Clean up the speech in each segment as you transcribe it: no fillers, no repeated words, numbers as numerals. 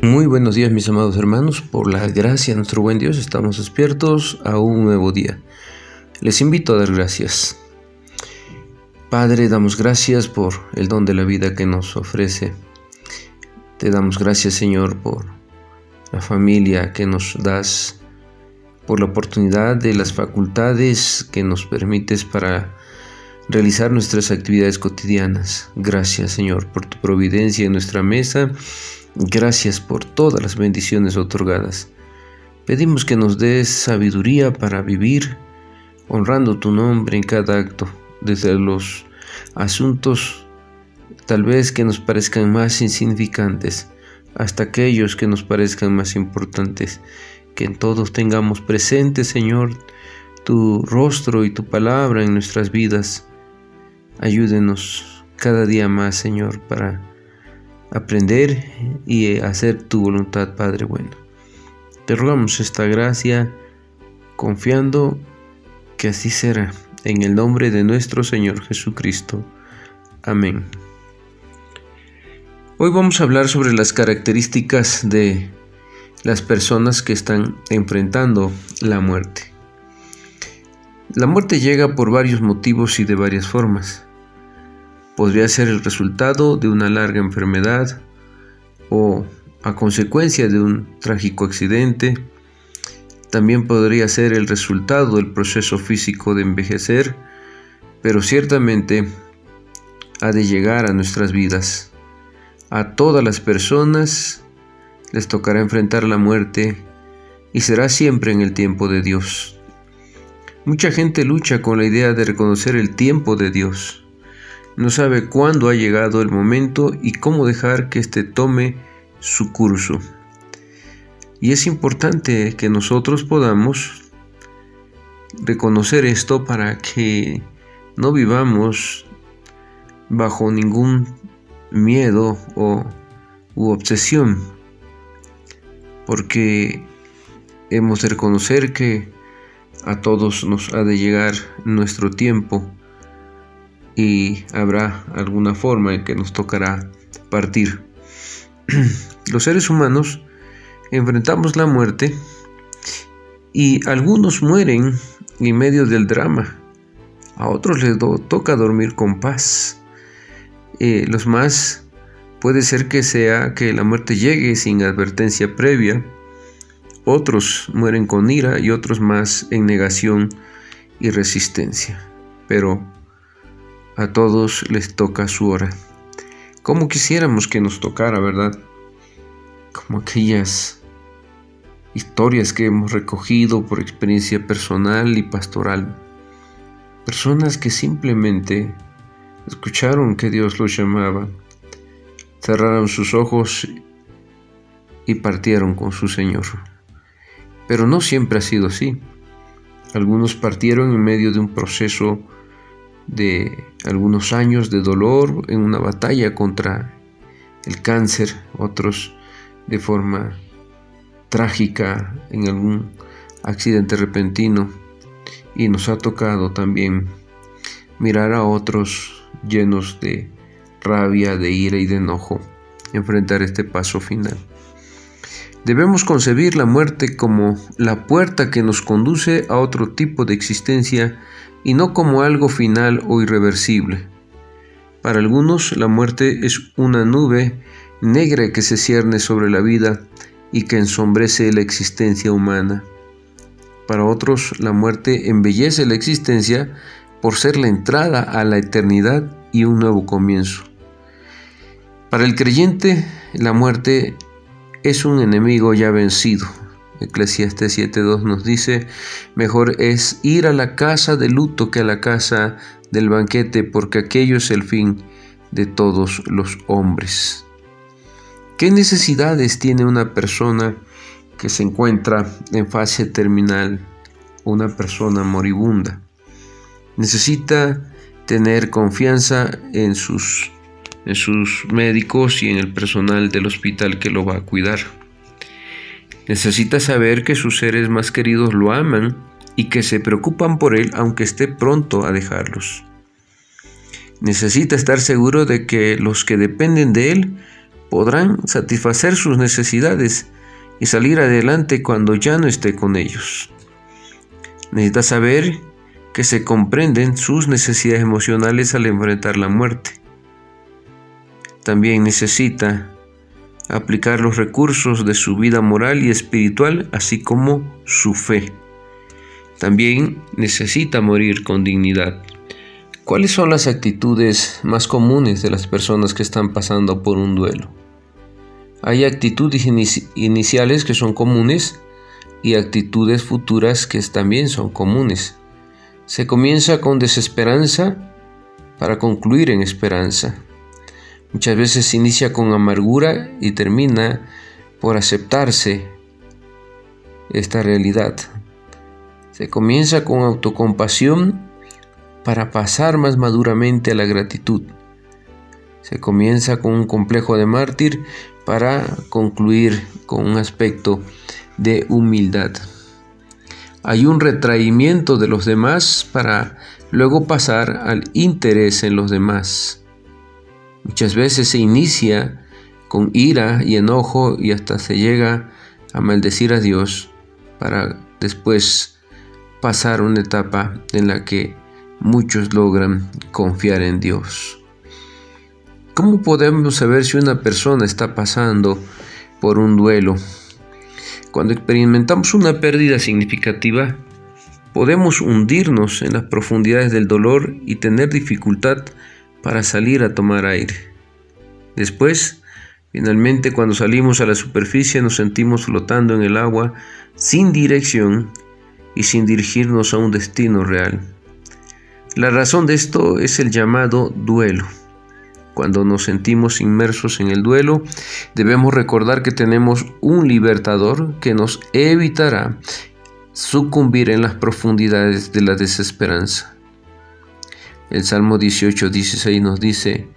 Muy buenos días, mis amados hermanos. Por la gracia de nuestro buen Dios estamos despiertos a un nuevo día. Les invito a dar gracias. Padre, damos gracias por el don de la vida que nos ofrece. Te damos gracias, Señor, por la familia que nos das, por la oportunidad de las facultades que nos permites para realizar nuestras actividades cotidianas. Gracias, Señor, por tu providencia en nuestra mesa. Gracias por todas las bendiciones otorgadas. Pedimos que nos des sabiduría para vivir, honrando tu nombre en cada acto, desde los asuntos tal vez que nos parezcan más insignificantes, hasta aquellos que nos parezcan más importantes. Que en todos tengamos presente, Señor, tu rostro y tu palabra en nuestras vidas. Ayúdenos cada día más, Señor, para aprender y hacer tu voluntad, Padre bueno. Te rogamos esta gracia, confiando que así será, en el nombre de nuestro Señor Jesucristo. Amén. Hoy vamos a hablar sobre las características de las personas que están enfrentando la muerte. La muerte llega por varios motivos y de varias formas. Podría ser el resultado de una larga enfermedad o a consecuencia de un trágico accidente. También podría ser el resultado del proceso físico de envejecer, pero ciertamente ha de llegar a nuestras vidas. A todas las personas les tocará enfrentar la muerte y será siempre en el tiempo de Dios. Mucha gente lucha con la idea de reconocer el tiempo de Dios. No sabe cuándo ha llegado el momento y cómo dejar que éste tome su curso. Y es importante que nosotros podamos reconocer esto para que no vivamos bajo ningún miedo u obsesión, porque hemos de reconocer que a todos nos ha de llegar nuestro tiempo y habrá alguna forma en que nos tocará partir. Los seres humanos enfrentamos la muerte y algunos mueren en medio del drama. A otros les toca dormir con paz. Los más puede ser que sea que la muerte llegue sin advertencia previa. Otros mueren con ira y otros más en negación y resistencia. Pero a todos les toca su hora. Como quisiéramos que nos tocara, ¿verdad? Como aquellas historias que hemos recogido por experiencia personal y pastoral. Personas que simplemente escucharon que Dios los llamaba, cerraron sus ojos y partieron con su Señor. Pero no siempre ha sido así. Algunos partieron en medio de un proceso de algunos años de dolor en una batalla contra el cáncer, otros de forma trágica en algún accidente repentino, y nos ha tocado también mirar a otros llenos de rabia, de ira y de enojo enfrentar este paso final. Debemos concebir la muerte como la puerta que nos conduce a otro tipo de existencia y no como algo final o irreversible. Para algunos, la muerte es una nube negra que se cierne sobre la vida y que ensombrece la existencia humana. Para otros, la muerte embellece la existencia por ser la entrada a la eternidad y un nuevo comienzo. Para el creyente, la muerte es un enemigo ya vencido. Eclesiastés 7:2 nos dice: mejor es ir a la casa de luto que a la casa del banquete, porque aquello es el fin de todos los hombres. ¿Qué necesidades tiene una persona que se encuentra en fase terminal, una persona moribunda? Necesita tener confianza en sus médicos y en el personal del hospital que lo va a cuidar. Necesita saber que sus seres más queridos lo aman y que se preocupan por él aunque esté pronto a dejarlos. Necesita estar seguro de que los que dependen de él podrán satisfacer sus necesidades y salir adelante cuando ya no esté con ellos. Necesita saber que se comprenden sus necesidades emocionales al enfrentar la muerte. También necesita aplicar los recursos de su vida moral y espiritual, así como su fe. También necesita morir con dignidad. ¿Cuáles son las actitudes más comunes de las personas que están pasando por un duelo? Hay actitudes iniciales que son comunes y actitudes futuras que también son comunes. Se comienza con desesperanza para concluir en esperanza. Muchas veces se inicia con amargura y termina por aceptarse esta realidad. Se comienza con autocompasión para pasar más maduramente a la gratitud. Se comienza con un complejo de mártir para concluir con un aspecto de humildad. Hay un retraimiento de los demás para luego pasar al interés en los demás. Muchas veces se inicia con ira y enojo y hasta se llega a maldecir a Dios para después pasar una etapa en la que muchos logran confiar en Dios. ¿Cómo podemos saber si una persona está pasando por un duelo? Cuando experimentamos una pérdida significativa, podemos hundirnos en las profundidades del dolor y tener dificultad para salir a tomar aire. Después, finalmente, cuando salimos a la superficie, nos sentimos flotando en el agua sin dirección y sin dirigirnos a un destino real. La razón de esto es el llamado duelo. Cuando nos sentimos inmersos en el duelo, debemos recordar que tenemos un libertador que nos evitará sucumbir en las profundidades de la desesperanza. El Salmo 18:16 nos dice: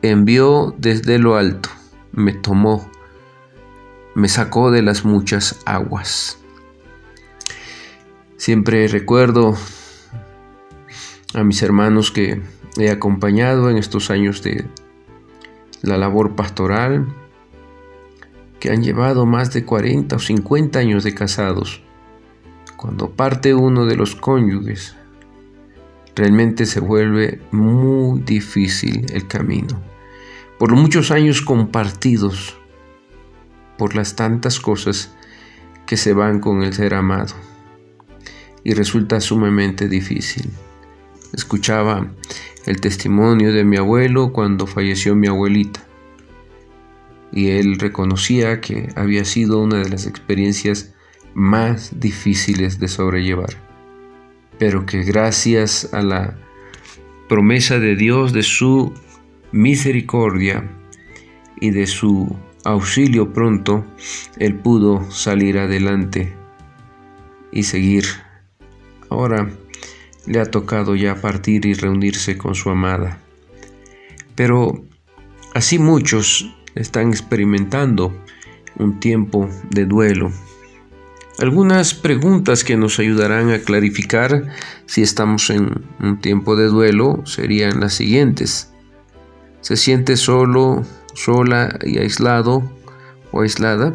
envió desde lo alto, me tomó, me sacó de las muchas aguas. Siempre recuerdo a mis hermanos que he acompañado en estos años de la labor pastoral, que han llevado más de 40 o 50 años de casados. Cuando parte uno de los cónyuges, realmente se vuelve muy difícil el camino. Por los muchos años compartidos, por las tantas cosas que se van con el ser amado, y resulta sumamente difícil. Escuchaba el testimonio de mi abuelo cuando falleció mi abuelita, y él reconocía que había sido una de las experiencias más difíciles de sobrellevar, pero que gracias a la promesa de Dios, de su misericordia y de su auxilio pronto, él pudo salir adelante y seguir. Ahora le ha tocado ya partir y reunirse con su amada. Pero así muchos están experimentando un tiempo de duelo. Algunas preguntas que nos ayudarán a clarificar si estamos en un tiempo de duelo serían las siguientes. ¿Se siente solo, sola y aislado o aislada?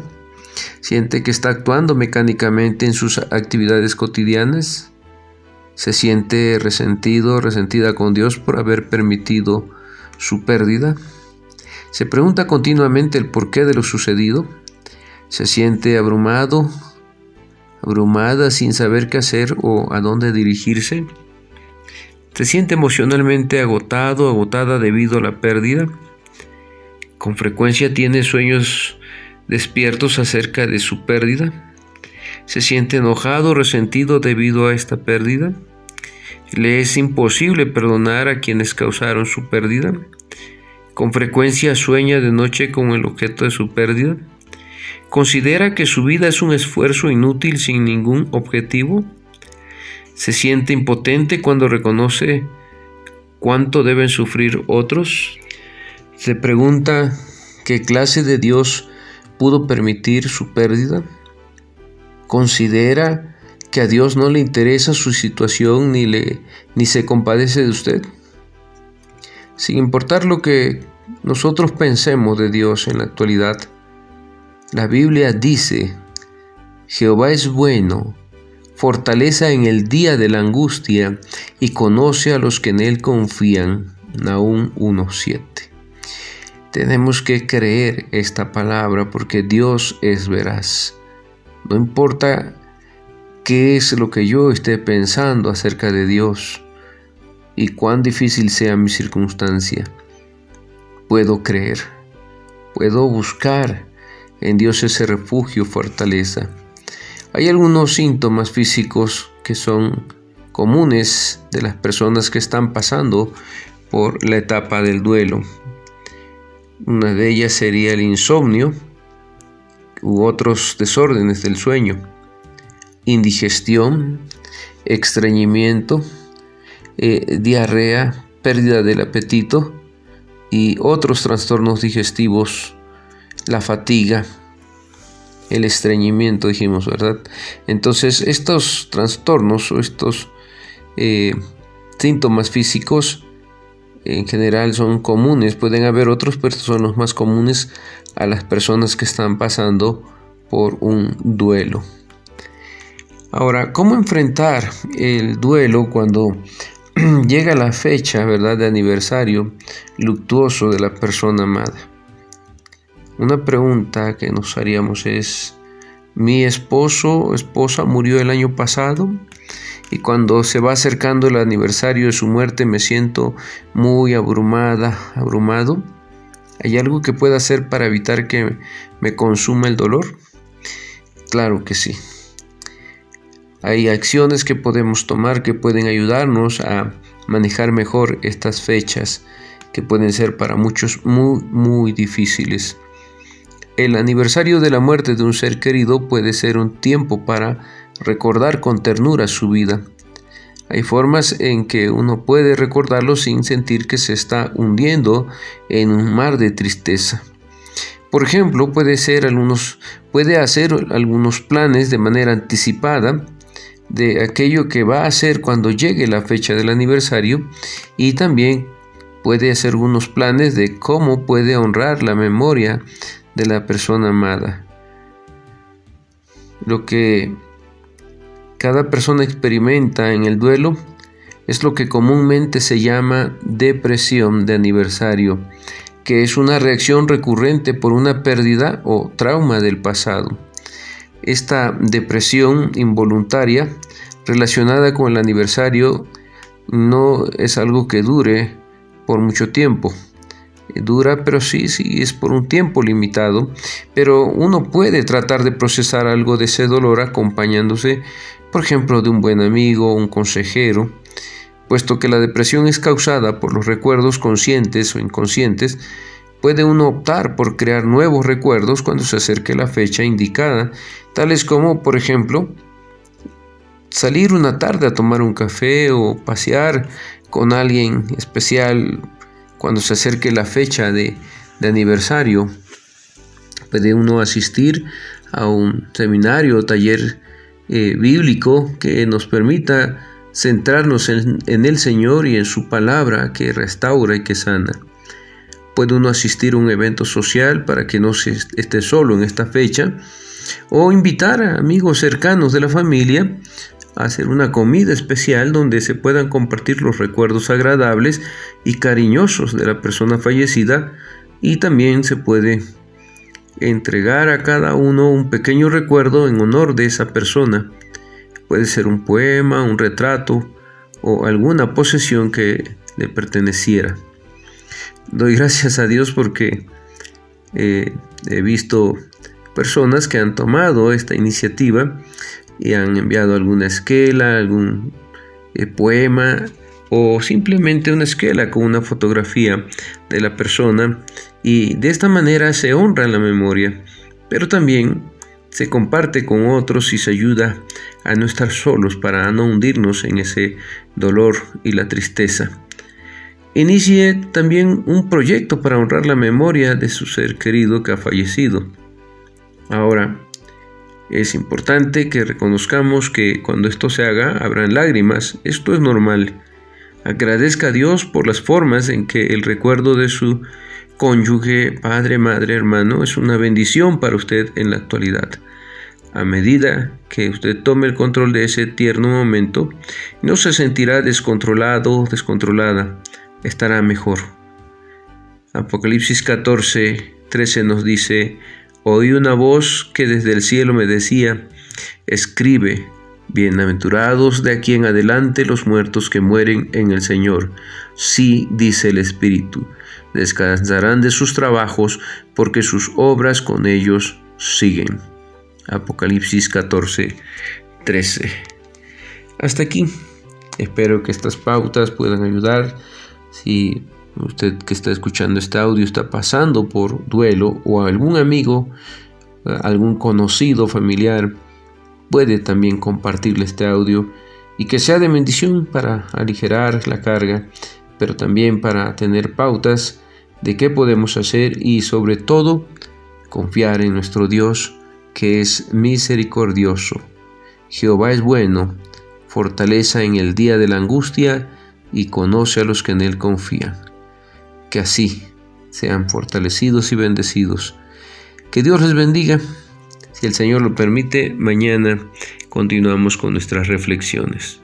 ¿Siente que está actuando mecánicamente en sus actividades cotidianas? ¿Se siente resentido, resentida con Dios por haber permitido su pérdida? ¿Se pregunta continuamente el porqué de lo sucedido? ¿Se siente abrumado, abrumada sin saber qué hacer o a dónde dirigirse? ¿Se siente emocionalmente agotado, agotada debido a la pérdida? ¿Con frecuencia tiene sueños despiertos acerca de su pérdida? ¿Se siente enojado, resentido debido a esta pérdida? ¿Le es imposible perdonar a quienes causaron su pérdida? ¿Con frecuencia sueña de noche con el objeto de su pérdida? ¿Considera que su vida es un esfuerzo inútil sin ningún objetivo? ¿Se siente impotente cuando reconoce cuánto deben sufrir otros? ¿Se pregunta qué clase de Dios pudo permitir su pérdida? ¿Considera que a Dios no le interesa su situación ni se compadece de usted? Sin importar lo que nosotros pensemos de Dios en la actualidad, la Biblia dice: Jehová es bueno, fortaleza en el día de la angustia, y conoce a los que en él confían. Nahum 1:7. Tenemos que creer esta palabra porque Dios es veraz. No importa qué es lo que yo esté pensando acerca de Dios y cuán difícil sea mi circunstancia, puedo creer, puedo buscar en Dios ese refugio, fortaleza. Hay algunos síntomas físicos que son comunes de las personas que están pasando por la etapa del duelo. Una de ellas sería el insomnio u otros desórdenes del sueño, indigestión, estreñimiento, diarrea, pérdida del apetito y otros trastornos digestivos, la fatiga, el estreñimiento, dijimos, ¿verdad? Entonces, estos trastornos o estos síntomas físicos en general son comunes. Pueden haber otros, pero son los más comunes a las personas que están pasando por un duelo. Ahora, ¿cómo enfrentar el duelo cuando llega la fecha, ¿verdad?, de aniversario luctuoso de la persona amada? Una pregunta que nos haríamos es: mi esposo o esposa murió el año pasado y cuando se va acercando el aniversario de su muerte me siento muy abrumado. ¿Hay algo que pueda hacer para evitar que me consuma el dolor? Claro que sí. Hay acciones que podemos tomar que pueden ayudarnos a manejar mejor estas fechas que pueden ser para muchos muy difíciles. El aniversario de la muerte de un ser querido puede ser un tiempo para recordar con ternura su vida. Hay formas en que uno puede recordarlo sin sentir que se está hundiendo en un mar de tristeza. Por ejemplo, puede hacer algunos planes de manera anticipada de aquello que va a hacer cuando llegue la fecha del aniversario, y también puede hacer algunos planes de cómo puede honrar la memoria de la persona amada. Lo que cada persona experimenta en el duelo es lo que comúnmente se llama depresión de aniversario, que es una reacción recurrente por una pérdida o trauma del pasado. Esta depresión involuntaria relacionada con el aniversario no es algo que dure por mucho tiempo. Dura, pero sí es por un tiempo limitado, pero uno puede tratar de procesar algo de ese dolor acompañándose, por ejemplo, de un buen amigo o un consejero. Puesto que la depresión es causada por los recuerdos conscientes o inconscientes, puede uno optar por crear nuevos recuerdos cuando se acerque la fecha indicada, tales como, por ejemplo, salir una tarde a tomar un café o pasear con alguien especial cuando se acerque la fecha de aniversario. Puede uno asistir a un seminario o taller bíblico que nos permita centrarnos en el Señor y en su palabra que restaura y que sana. Puede uno asistir a un evento social para que no se esté solo en esta fecha, o invitar a amigos cercanos de la familia a hacer una comida especial donde se puedan compartir los recuerdos agradables y cariñosos de la persona fallecida, y también se puede entregar a cada uno un pequeño recuerdo en honor de esa persona. Puede ser un poema, un retrato o alguna posesión que le perteneciera. Doy gracias a Dios porque he visto personas que han tomado esta iniciativa y han enviado alguna esquela, algún poema o simplemente una esquela con una fotografía de la persona, y de esta manera se honra la memoria, pero también se comparte con otros y se ayuda a no estar solos para no hundirnos en ese dolor y la tristeza. Inicie también un proyecto para honrar la memoria de su ser querido que ha fallecido. Ahora, es importante que reconozcamos que cuando esto se haga habrán lágrimas. Esto es normal. Agradezca a Dios por las formas en que el recuerdo de su cónyuge, padre, madre, hermano, es una bendición para usted en la actualidad. A medida que usted tome el control de ese tierno momento, no se sentirá descontrolado, descontrolada, estará mejor. Apocalipsis 14:13 nos dice: oí una voz que desde el cielo me decía: escribe, bienaventurados de aquí en adelante los muertos que mueren en el Señor. Sí, dice el Espíritu, descansarán de sus trabajos, porque sus obras con ellos siguen. Apocalipsis 14:13. Hasta aquí. Espero que estas pautas puedan ayudar. Si usted que está escuchando este audio está pasando por duelo, o algún amigo, algún conocido, familiar, puede también compartirle este audio y que sea de bendición para aligerar la carga, pero también para tener pautas de qué podemos hacer y sobre todo confiar en nuestro Dios, que es misericordioso. Jehová es bueno, fortaleza en el día de la angustia y conoce a los que en él confían. Que así sean fortalecidos y bendecidos. Que Dios les bendiga. Si el Señor lo permite, mañana continuamos con nuestras reflexiones.